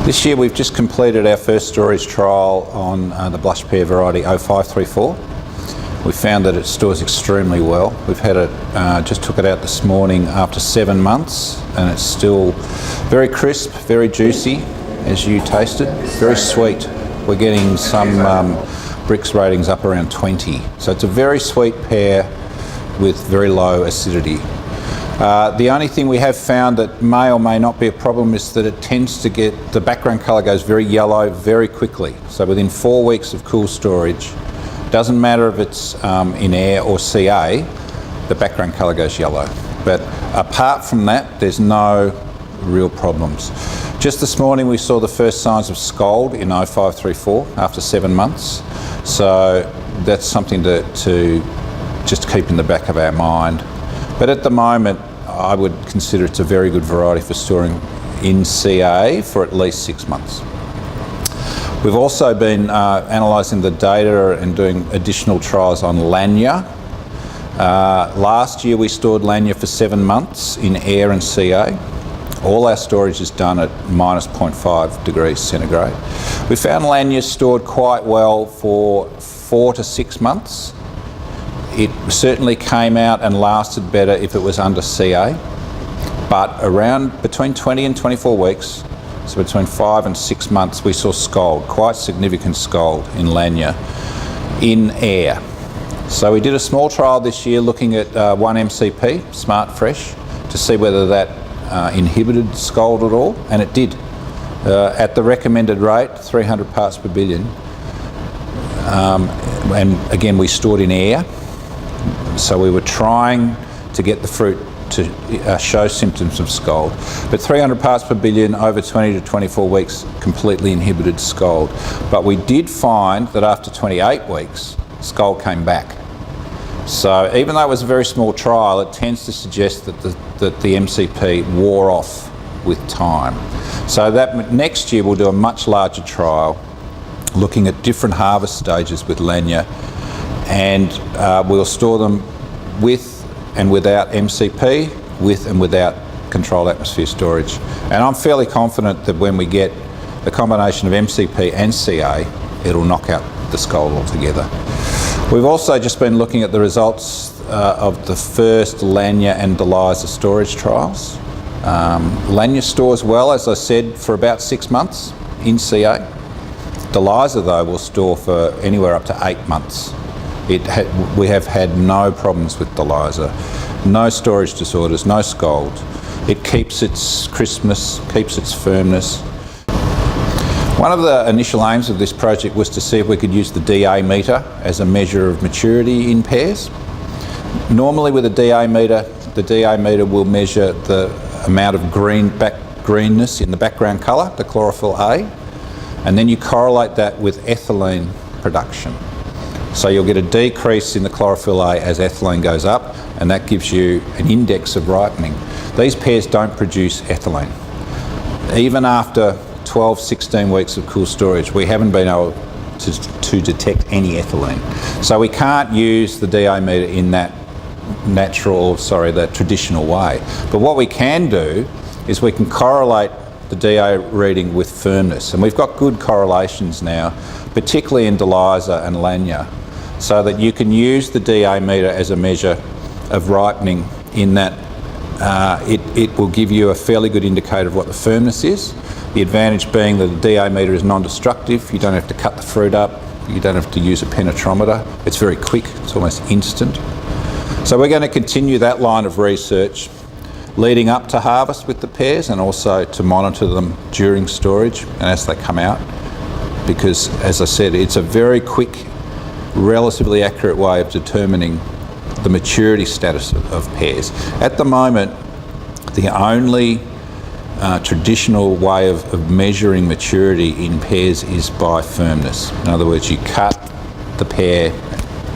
This year we've just completed our first storage trial on the Blush Pear variety 0534. We found that it stores extremely well. We've had it, just took it out this morning after 7 months, and it's still very crisp, very juicy, as you tasted, very sweet. We're getting some Brix ratings up around 20. So it's a very sweet pear with very low acidity. The only thing we have found that may or may not be a problem is that it tends to get, the background colour goes very yellow very quickly. So within 4 weeks of cool storage, doesn't matter if it's in air or CA, the background colour goes yellow. But apart from that, there's no real problems. Just this morning we saw the first signs of scald in 0534 after 7 months. So that's something to just keep in the back of our mind. But at the moment, I would consider it's a very good variety for storing in CA for at least 6 months. We've also been analysing the data and doing additional trials on Lanya. Last year we stored Lanya for 7 months in air and CA. All our storage is done at -0.5 degrees centigrade. We found Lanya stored quite well for 4 to 6 months. It certainly came out and lasted better if it was under CA, but around between 20 and 24 weeks, so between 5 and 6 months, we saw scald, quite significant scald in Lanya in air. So we did a small trial this year looking at 1-MCP, Smart Fresh, to see whether that inhibited scald at all, and it did. At the recommended rate, 300 parts per billion, and again we stored in air. So we were trying to get the fruit to show symptoms of scald. But 300 parts per billion over 20 to 24 weeks completely inhibited scald. But we did find that after 28 weeks, scald came back. So even though it was a very small trial, it tends to suggest that the MCP wore off with time. So that next year we'll do a much larger trial looking at different harvest stages with Lanya, and we'll store them with and without MCP, with and without controlled atmosphere storage. And I'm fairly confident that when we get the combination of MCP and CA, it'll knock out the scald altogether. We've also just been looking at the results of the first Lanya and Deliza storage trials. Lanya stores well, as I said, for about 6 months in CA. Deliza, though, will store for anywhere up to 8 months. We have had no problems with Deliza, no storage disorders, no scald. It keeps its crispness, keeps its firmness. One of the initial aims of this project was to see if we could use the DA meter as a measure of maturity in pears. Normally with a DA meter, the DA meter will measure the amount of greenness in the background colour, the chlorophyll A, and then you correlate that with ethylene production. So you'll get a decrease in the chlorophyll A as ethylene goes up, and that gives you an index of ripening. These pears don't produce ethylene. Even after 12, 16 weeks of cool storage, we haven't been able to detect any ethylene. So we can't use the DA meter in that that traditional way. But what we can do is we can correlate the DA reading with firmness, and we've got good correlations now, particularly in Deliza and Lanya, so that you can use the DA meter as a measure of ripening in that it will give you a fairly good indicator of what the firmness is. The advantage being that the DA meter is non-destructive. You don't have to cut the fruit up, you don't have to use a penetrometer. It's very quick, it's almost instant. So we're going to continue that line of research leading up to harvest with the pears, and also to monitor them during storage and as they come out, because as I said, it's a very quick, relatively accurate way of determining the maturity status of pears. At the moment, the only traditional way of measuring maturity in pears is by firmness. In other words, you cut the pear,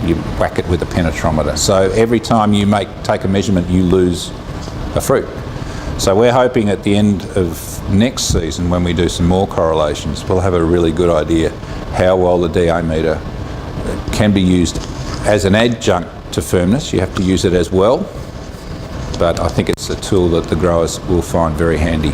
you whack it with a penetrometer. So every time you take a measurement, you lose a fruit. So we're hoping at the end of next season, when we do some more correlations, we'll have a really good idea how well the DA meter can be used as an adjunct to firmness. You have to use it as well, but I think it's a tool that the growers will find very handy.